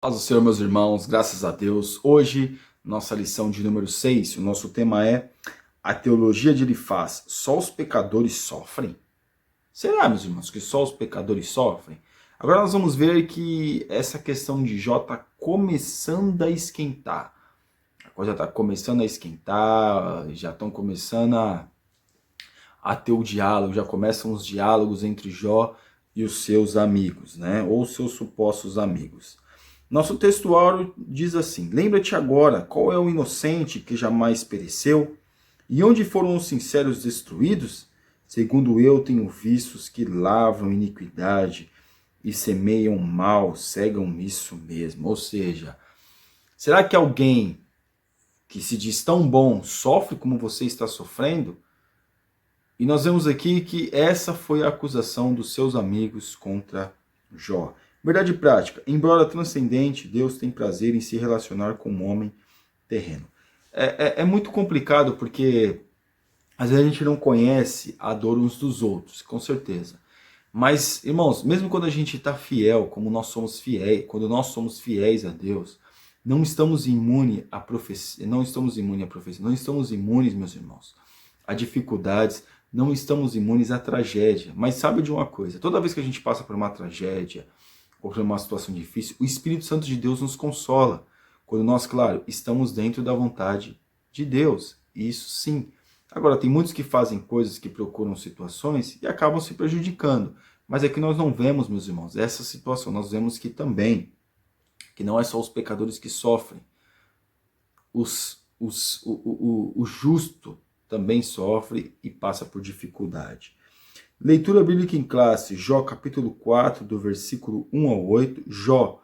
Paz do Senhor, meus irmãos, graças a Deus. Hoje, nossa lição de número 6, o nosso tema é a teologia de Elifaz. Só os pecadores sofrem? Será, meus irmãos, que só os pecadores sofrem? Agora nós vamos ver que essa questão de Jó está começando a esquentar. A coisa está começando a esquentar, já estão começando a ter o diálogo, já começam os diálogos entre Jó e os seus amigos, né? Ou seus supostos amigos. Nosso textuário diz assim: lembra-te agora qual é o inocente que jamais pereceu, e onde foram os sinceros destruídos? Segundo eu tenho visto os que lavram iniquidade e semeiam mal, cegam isso mesmo. Ou seja, será que alguém que se diz tão bom sofre como você está sofrendo? E nós vemos aqui que essa foi a acusação dos seus amigos contra Jó. Verdade prática: embora transcendente, Deus tem prazer em se relacionar com o homem terreno. É muito complicado porque às vezes a gente não conhece a dor uns dos outros, com certeza. Mas, irmãos, mesmo quando a gente está fiel, como nós somos fiéis, quando nós somos fiéis a Deus, não estamos imunes à profecia, não estamos imunes à profecia, não estamos imunes, meus irmãos, a dificuldades, não estamos imunes à tragédia. Mas sabe de uma coisa, toda vez que a gente passa por uma tragédia, ou por uma situação difícil, o Espírito Santo de Deus nos consola. Quando nós, claro, estamos dentro da vontade de Deus. Isso sim. Agora, tem muitos que fazem coisas, que procuram situações e acabam se prejudicando. Mas é que nós não vemos, meus irmãos, essa situação. Nós vemos que também, que não é só os pecadores que sofrem. O justo também sofre e passa por dificuldade. Leitura bíblica em classe: Jó capítulo 4, do versículo 1 ao 8, Jó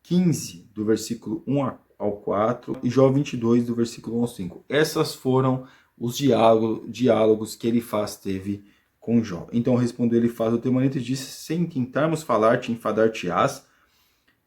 15, do versículo 1 ao 4 e Jó 22, do versículo 1 ao 5. Essas foram os diálogos que Elifaz teve com Jó. Então respondeu Elifaz ao temanita e disse: sem tentarmos falar-te, enfadar-te-ás,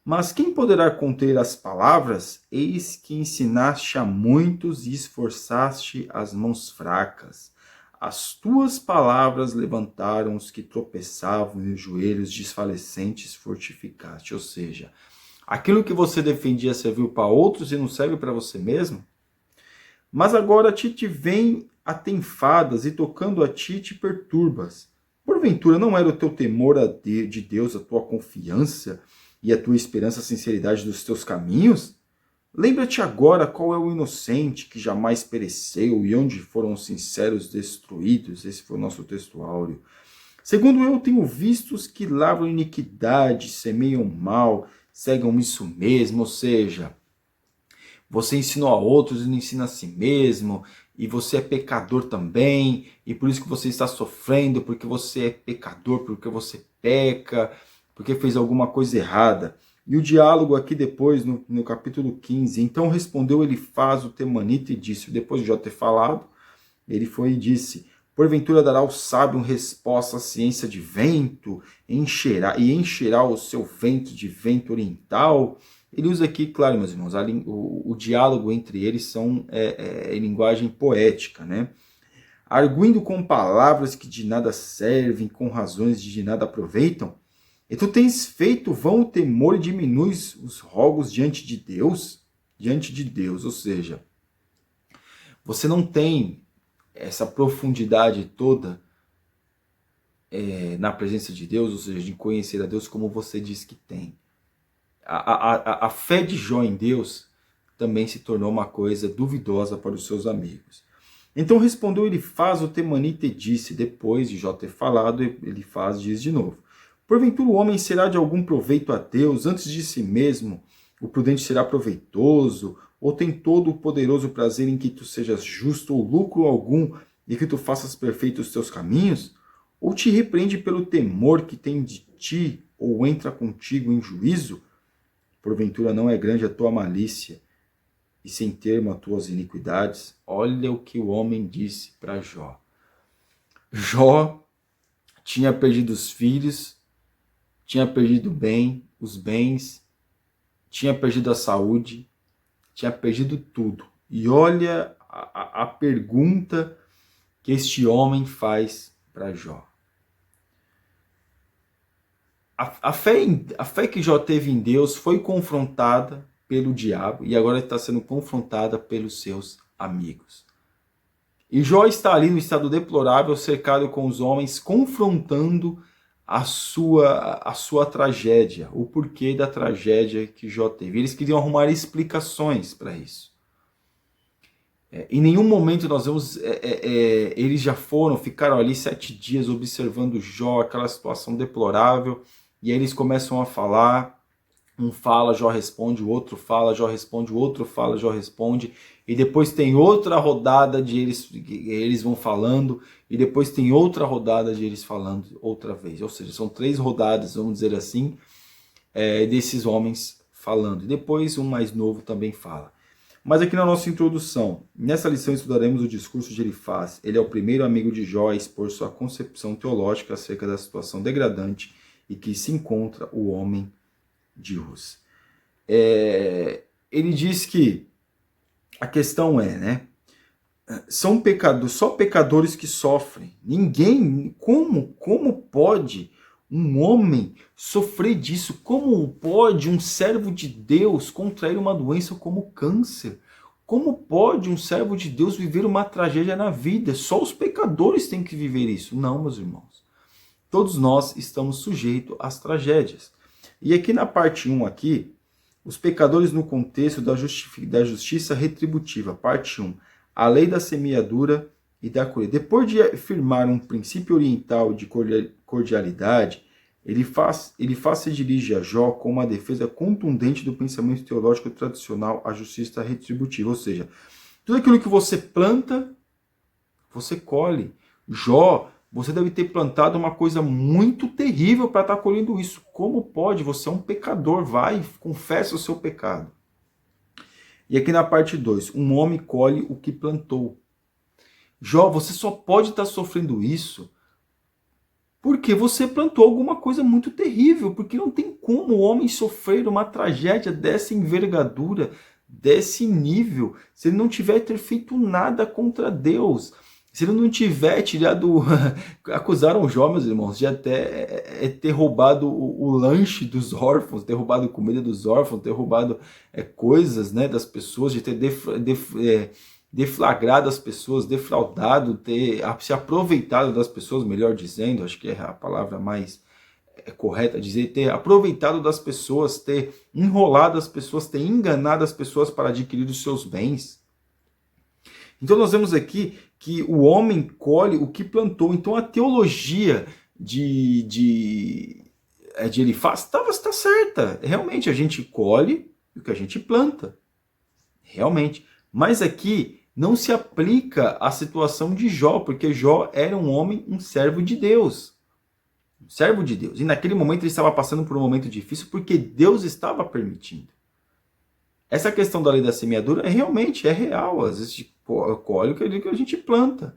mas quem poderá conter as palavras? Eis que ensinaste a muitos e esforçaste as mãos fracas. As tuas palavras levantaram os que tropeçavam e os joelhos desfalecentes fortificaste. Ou seja, aquilo que você defendia serviu para outros e não serve para você mesmo? Mas agora te vem atenfadas e tocando a ti te perturbas. Porventura não era o teu temor de Deus, a tua confiança e a tua esperança, a sinceridade dos teus caminhos? Lembra-te agora qual é o inocente que jamais pereceu e onde foram os sinceros destruídos. Esse foi o nosso texto áureo. Segundo eu tenho visto os que lavram iniquidade, semeiam mal, cegam isso mesmo. Ou seja, você ensinou a outros e não ensina a si mesmo, e você é pecador também, e por isso que você está sofrendo, porque você é pecador, porque você peca, porque fez alguma coisa errada. E o diálogo aqui depois, no capítulo 15, então respondeu Elifaz o temanita e disse, depois de já ter falado, ele foi e disse: porventura dará o sábio uma resposta à ciência de vento, encherá o seu vento de vento oriental. Ele usa aqui, claro, meus irmãos, o diálogo entre eles são em linguagem poética, né? Arguindo com palavras que de nada servem, com razões de nada aproveitam. E tu tens feito vão o temor e diminuis os rogos diante de Deus? Diante de Deus, ou seja, você não tem essa profundidade toda na presença de Deus, ou seja, de conhecer a Deus como você diz que tem. A fé de Jó em Deus também se tornou uma coisa duvidosa para os seus amigos. Então respondeu Elifaz o temanita e disse, depois de Jó ter falado, Elifaz diz de novo: porventura o homem será de algum proveito a Deus, antes de si mesmo o prudente será proveitoso, ou tem todo o poderoso prazer em que tu sejas justo, ou lucro algum, e que tu faças perfeitos os teus caminhos? Ou te repreende pelo temor que tem de ti, ou entra contigo em juízo? Porventura não é grande a tua malícia, e sem termo as tuas iniquidades? Olha o que o homem disse para Jó. Jó tinha perdido os filhos, tinha perdido os bens, tinha perdido a saúde, tinha perdido tudo. E olha a pergunta que este homem faz para Jó. a fé que Jó teve em Deus foi confrontada pelo diabo e agora está sendo confrontada pelos seus amigos. E Jó está ali no estado deplorável, cercado com os homens, confrontando a sua tragédia, o porquê da tragédia que Jó teve. Eles queriam arrumar explicações para isso. Em nenhum momento nós vemos, eles já ficaram ali 7 dias observando Jó, aquela situação deplorável, e aí eles começam a falar, um fala, Jó responde, o outro fala, Jó responde, o outro fala, Jó responde, e depois tem outra rodada de eles vão falando, e depois tem outra rodada de eles falando outra vez. Ou seja, são 3 rodadas, vamos dizer assim, desses homens falando. E depois um mais novo também fala. Mas aqui na nossa introdução, nessa lição estudaremos o discurso de Elifaz. Ele é o primeiro amigo de Jó a expor sua concepção teológica acerca da situação degradante e que se encontra o homem de Uz. Ele diz que a questão são pecadores, só pecadores que sofrem. Ninguém, como pode um homem sofrer disso? Como pode um servo de Deus contrair uma doença como câncer? Como pode um servo de Deus viver uma tragédia na vida? Só os pecadores têm que viver isso. Não, meus irmãos. Todos nós estamos sujeitos às tragédias. E aqui na parte 1, os pecadores no contexto da justiça retributiva. Parte 1. A lei da semeadura e da colheita. Depois de afirmar um princípio oriental de cordialidade, Elifaz se dirige a Jó com uma defesa contundente do pensamento teológico tradicional, a justiça retributiva. Ou seja, tudo aquilo que você planta, você colhe. Jó, você deve ter plantado uma coisa muito terrível para estar colhendo isso. Como pode? Você é um pecador. Vai, confessa o seu pecado. E aqui na parte 2, um homem colhe o que plantou. Jó, você só pode estar sofrendo isso porque você plantou alguma coisa muito terrível, porque não tem como o homem sofrer uma tragédia dessa envergadura, desse nível, se ele não tiver ter feito nada contra Deus. Se ele não tiver tirado... Acusaram Jó, meus irmãos, de até ter roubado o lanche dos órfãos, ter roubado comida dos órfãos, ter roubado coisas, né, das pessoas, de ter deflagrado as pessoas, defraudado, ter se aproveitado das pessoas, melhor dizendo, acho que é a palavra mais correta dizer, ter aproveitado das pessoas, ter enrolado as pessoas, ter enganado as pessoas para adquirir os seus bens. Então nós vemos aqui que o homem colhe o que plantou. Então a teologia de Elifaz está certa. Realmente a gente colhe o que a gente planta. Realmente. Mas aqui não se aplica à situação de Jó, porque Jó era um homem, um servo de Deus. Um servo de Deus. E naquele momento ele estava passando por um momento difícil porque Deus estava permitindo. Essa questão da lei da semeadura realmente é real. Às vezes colhe o que a gente planta.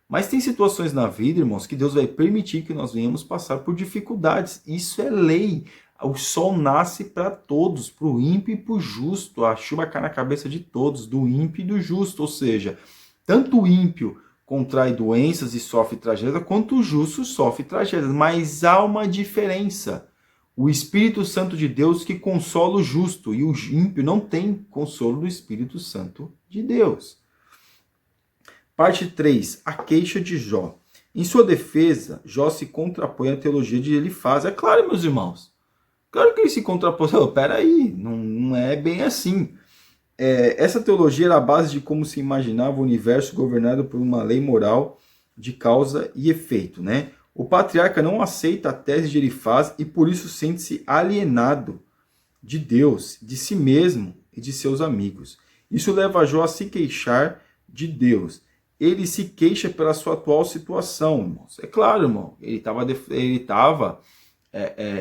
Mas tem situações na vida, irmãos, que Deus vai permitir que nós venhamos passar por dificuldades. Isso é lei. O sol nasce para todos, para o ímpio e para o justo. A chuva cai na cabeça de todos, do ímpio e do justo. Ou seja, tanto o ímpio contrai doenças e sofre tragédia, quanto o justo sofre tragédias. Mas há uma diferença. O Espírito Santo de Deus que consola o justo, e o ímpio não tem consolo do Espírito Santo de Deus. Parte 3. A queixa de Jó. Em sua defesa, Jó se contrapõe à teologia de Elifaz. É claro, meus irmãos. Claro que ele se contrapôs. Peraí, não é bem assim. Essa teologia era a base de como se imaginava o universo governado por uma lei moral de causa e efeito, né? O patriarca não aceita a tese de Elifaz e por isso sente-se alienado de Deus, de si mesmo e de seus amigos. Isso leva Jó a se queixar de Deus. Ele se queixa pela sua atual situação, irmãos. É claro, irmão, ele estava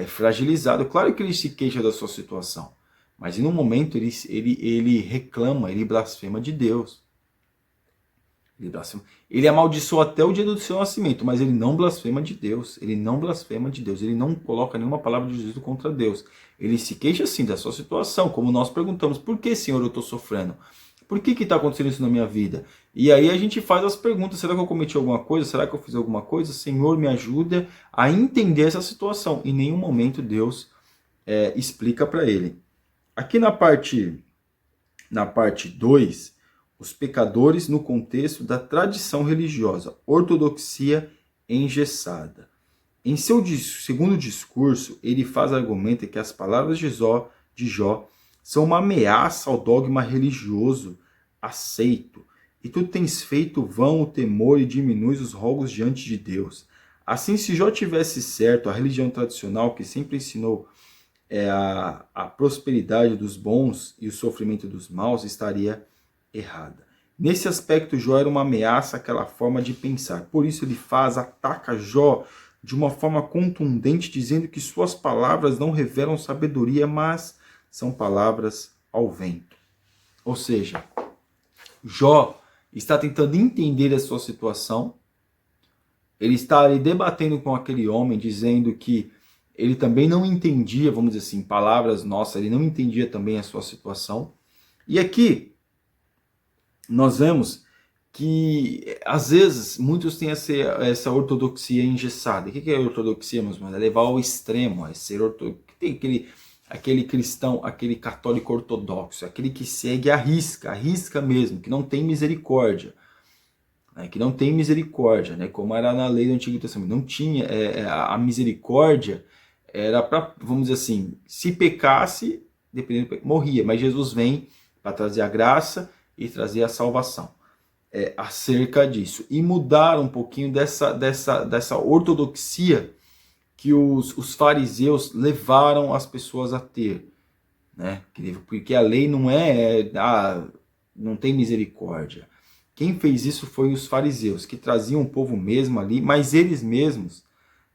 fragilizado. Claro que ele se queixa da sua situação. Mas em um momento ele reclama, ele blasfema de Deus. Ele amaldiçoa até o dia do seu nascimento, mas ele não blasfema de Deus. Ele não blasfema de Deus. Ele não coloca nenhuma palavra de juízo contra Deus. Ele se queixa sim da sua situação, como nós perguntamos: por que, Senhor, eu estou sofrendo? Por que está acontecendo isso na minha vida? E aí a gente faz as perguntas, será que eu cometi alguma coisa? Será que eu fiz alguma coisa? Senhor, me ajuda a entender essa situação. Em nenhum momento Deus explica para ele. Aqui na parte 2, os pecadores no contexto da tradição religiosa, ortodoxia engessada. Em seu segundo discurso, ele faz argumento que as palavras de Jó são uma ameaça ao dogma religioso aceito. E tu tens feito vão o temor e diminuis os rogos diante de Deus. Assim, se Jó tivesse certo, a religião tradicional que sempre ensinou a prosperidade dos bons e o sofrimento dos maus estaria errada. Nesse aspecto, Jó era uma ameaça àquela forma de pensar. Por isso ele ataca Jó de uma forma contundente, dizendo que suas palavras não revelam sabedoria, mas são palavras ao vento. Ou seja, Jó está tentando entender a sua situação, ele está ali debatendo com aquele homem, dizendo que ele também não entendia, vamos dizer assim, palavras nossas, ele não entendia também a sua situação. E aqui nós vemos que, às vezes, muitos têm essa ortodoxia engessada. O que é ortodoxia, meus irmãos? É levar ao extremo, é ser ortodoxo. Tem aquele cristão, aquele católico ortodoxo, aquele que segue a risca mesmo, que não tem misericórdia. Que não tem misericórdia, né? Como era na lei do Antigo Testamento. Não tinha, a misericórdia era para, vamos dizer assim, se pecasse, dependendo, morria. Mas Jesus vem para trazer a graça e trazer a salvação. Acerca disso. E mudar um pouquinho dessa ortodoxia que os fariseus levaram as pessoas a ter. Né? Porque a lei não não tem misericórdia. Quem fez isso foi os fariseus, que traziam o povo mesmo ali, mas eles mesmos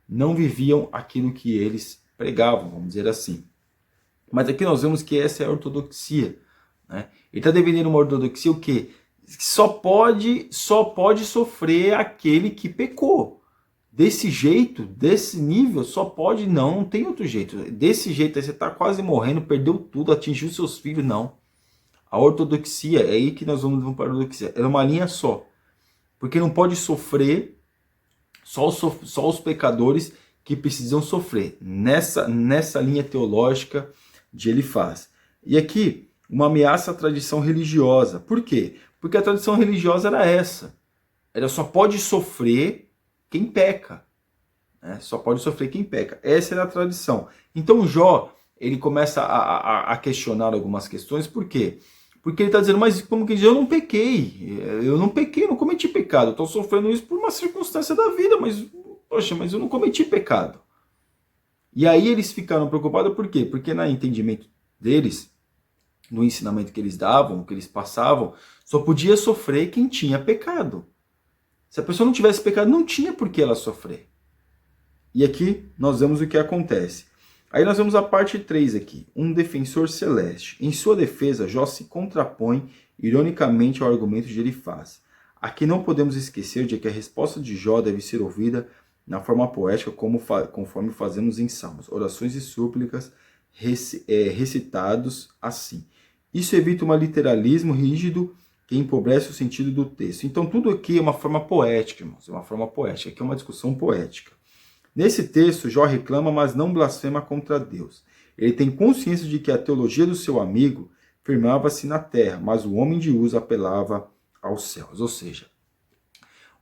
não viviam aquilo que eles pregavam, vamos dizer assim. Mas aqui nós vemos que essa é a ortodoxia. Né? Ele está defendendo uma ortodoxia o quê? Só pode sofrer aquele que pecou. Desse jeito, desse nível, só pode, não tem outro jeito. Desse jeito, aí você está quase morrendo, perdeu tudo, atingiu seus filhos, não. A ortodoxia, é aí que nós vamos para a ortodoxia, é uma linha só. Porque não pode sofrer só os pecadores que precisam sofrer. Nessa linha teológica de Elifaz. E aqui, uma ameaça à tradição religiosa. Por quê? Porque a tradição religiosa era essa. Ela só pode sofrer quem peca. Né? Só pode sofrer quem peca. Essa era a tradição. Então Jó, ele começa a questionar algumas questões. Por quê? Porque ele está dizendo, mas como que diz, eu não pequei, eu não cometi pecado, eu estou sofrendo isso por uma circunstância da vida, mas, poxa, mas eu não cometi pecado. E aí eles ficaram preocupados, por quê? Porque no entendimento deles, no ensinamento que eles davam, que eles passavam, só podia sofrer quem tinha pecado. Se a pessoa não tivesse pecado, não tinha por que ela sofrer. E aqui nós vemos o que acontece. Aí nós vemos a parte 3 aqui, um defensor celeste. Em sua defesa, Jó se contrapõe ironicamente ao argumento de Elifaz. Aqui não podemos esquecer de que a resposta de Jó deve ser ouvida na forma poética, conforme fazemos em salmos, orações e súplicas recitados assim. Isso evita um literalismo rígido que empobrece o sentido do texto. Então tudo aqui é uma forma poética, irmãos, é uma forma poética, aqui é uma discussão poética. Nesse texto, Jó reclama, mas não blasfema contra Deus. Ele tem consciência de que a teologia do seu amigo firmava-se na terra, mas o homem de Uz apelava aos céus. Ou seja,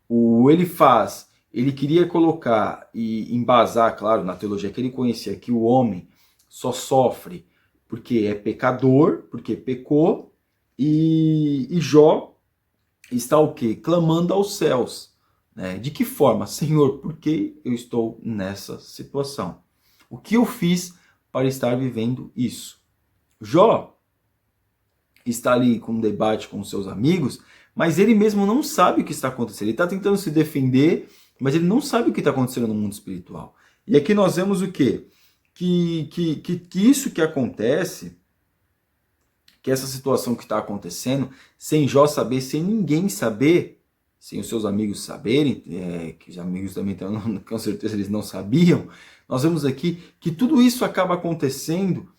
o Elifaz, ele queria colocar e embasar, claro, na teologia que ele conhecia, que o homem só sofre porque é pecador, porque pecou, e Jó está o quê? Clamando aos céus. De que forma? Senhor, por que eu estou nessa situação? O que eu fiz para estar vivendo isso? Jó está ali com um debate com seus amigos, mas ele mesmo não sabe o que está acontecendo. Ele está tentando se defender, mas ele não sabe o que está acontecendo no mundo espiritual. E aqui nós vemos o quê? Que isso que acontece, que essa situação que está acontecendo, sem Jó saber, sem ninguém saber, sem os seus amigos saberem, que os amigos também, com certeza, eles não sabiam, nós vemos aqui que tudo isso acaba acontecendo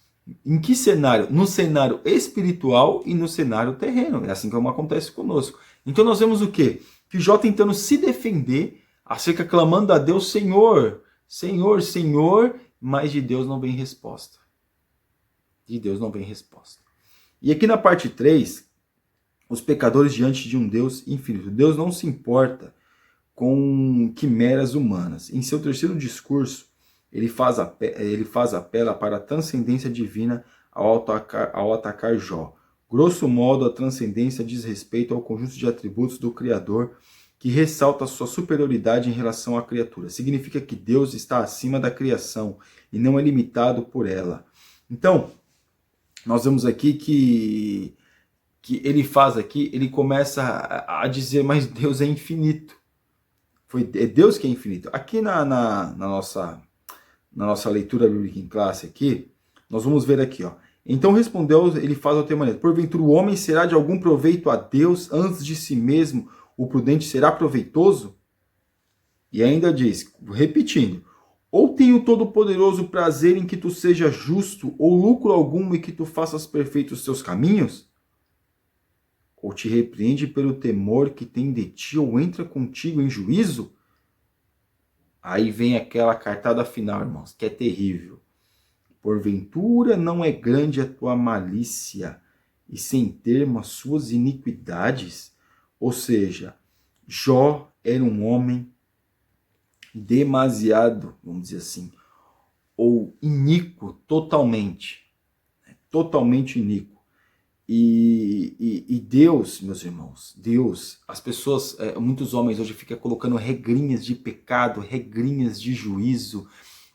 Em que cenário? No cenário espiritual e no cenário terreno. É assim como acontece conosco. Então nós vemos o quê? Que Jó tentando se defender, acerca clamando a Deus, Senhor, Senhor, Senhor, mas de Deus não vem resposta. De Deus não vem resposta. E aqui na parte 3, os pecadores diante de um Deus infinito. Deus não se importa com quimeras humanas. Em seu terceiro discurso, ele faz apela para a transcendência divina ao atacar Jó. Grosso modo, a transcendência diz respeito ao conjunto de atributos do Criador que ressalta sua superioridade em relação à criatura. Significa que Deus está acima da criação e não é limitado por ela. Então, nós vemos aqui que ele começa a dizer, mas Deus é infinito. É Deus que é infinito. Aqui na nossa leitura bíblica em classe aqui, nós vamos ver aqui, ó. Então respondeu, ele faz a outra maneira: porventura o homem será de algum proveito a Deus antes de si mesmo? O prudente será proveitoso? E ainda diz, repetindo: ou tem o Todo-Poderoso prazer em que tu sejas justo, ou lucro algum em que tu faças perfeitos os teus caminhos? Ou te repreende pelo temor que tem de ti, ou entra contigo em juízo? Aí vem aquela cartada final, irmãos, que é terrível. Porventura não é grande a tua malícia, e sem termo as suas iniquidades? Ou seja, Jó era um homem demasiado, vamos dizer assim, ou iníquo totalmente iníquo. E Deus, meus irmãos, Deus, as pessoas, muitos homens hoje ficam colocando regrinhas de pecado, regrinhas de juízo,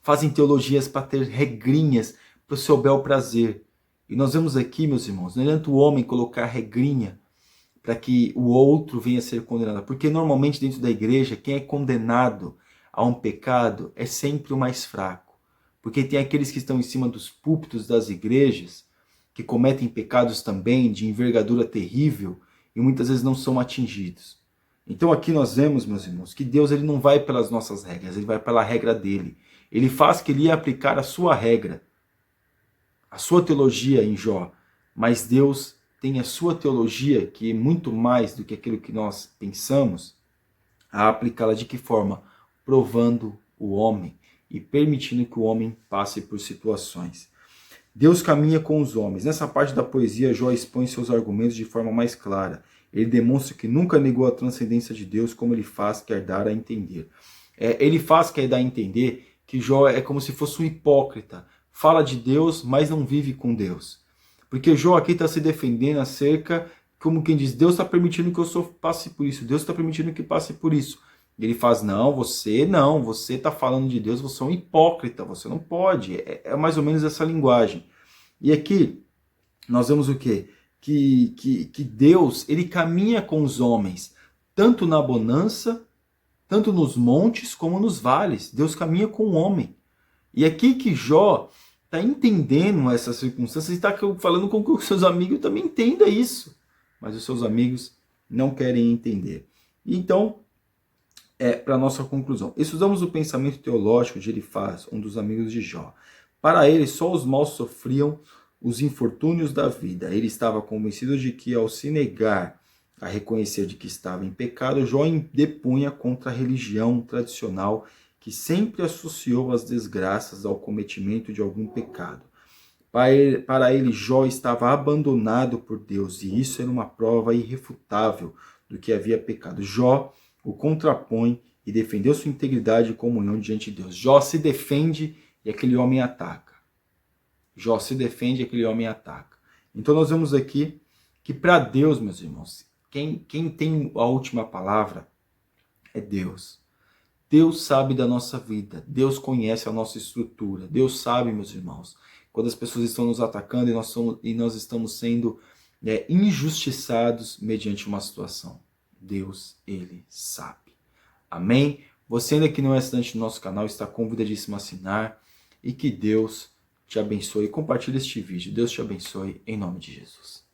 fazem teologias para ter regrinhas para o seu bel prazer. E nós vemos aqui, meus irmãos, não adianta o homem colocar regrinha para que o outro venha a ser condenado. Porque normalmente dentro da igreja, quem é condenado a um pecado é sempre o mais fraco. Porque tem aqueles que estão em cima dos púlpitos das igrejas, que cometem pecados também de envergadura terrível e muitas vezes não são atingidos. Então aqui nós vemos, meus irmãos, que Deus ele não vai pelas nossas regras, ele vai pela regra dele. Ele faz que ele ia aplicar a sua regra, a sua teologia em Jó, mas Deus tem a sua teologia, que é muito mais do que aquilo que nós pensamos, a aplicá-la de que forma? Provando o homem e permitindo que o homem passe por situações. Deus caminha com os homens. Nessa parte da poesia, Jó expõe seus argumentos de forma mais clara. Ele demonstra que nunca negou a transcendência de Deus, como ele quer dar a entender. Ele quer dar a entender que Jó é como se fosse um hipócrita. Fala de Deus, mas não vive com Deus. Porque Jó aqui está se defendendo acerca, como quem diz, Deus está permitindo que eu passe por isso. Deus está permitindo que passe por isso. Ele faz, você está falando de Deus, você é um hipócrita, você não pode. É mais ou menos essa linguagem. E aqui nós vemos o quê? Que Deus, ele caminha com os homens, tanto na bonança, tanto nos montes como nos vales. Deus caminha com o homem. E aqui que Jó está entendendo essas circunstâncias e está falando com que os seus amigos também entendam isso. Mas os seus amigos não querem entender. Então, para nossa conclusão. Estudamos o pensamento teológico de Elifaz, um dos amigos de Jó. Para ele, só os maus sofriam os infortúnios da vida. Ele estava convencido de que, ao se negar a reconhecer de que estava em pecado, Jó depunha contra a religião tradicional que sempre associou as desgraças ao cometimento de algum pecado. Para ele, Jó estava abandonado por Deus, e isso era uma prova irrefutável do que havia pecado. Jó o contrapõe e defendeu sua integridade e comunhão diante de Deus. Jó se defende e aquele homem ataca. Jó se defende e aquele homem ataca. Então nós vemos aqui que para Deus, meus irmãos, quem tem a última palavra é Deus. Deus sabe da nossa vida, Deus conhece a nossa estrutura, Deus sabe, meus irmãos, quando as pessoas estão nos atacando e nós estamos sendo injustiçados mediante uma situação. Deus, ele sabe. Amém? Você ainda que não é assinante do nosso canal, está convidadíssimo a assinar e que Deus te abençoe. Compartilhe este vídeo. Deus te abençoe em nome de Jesus.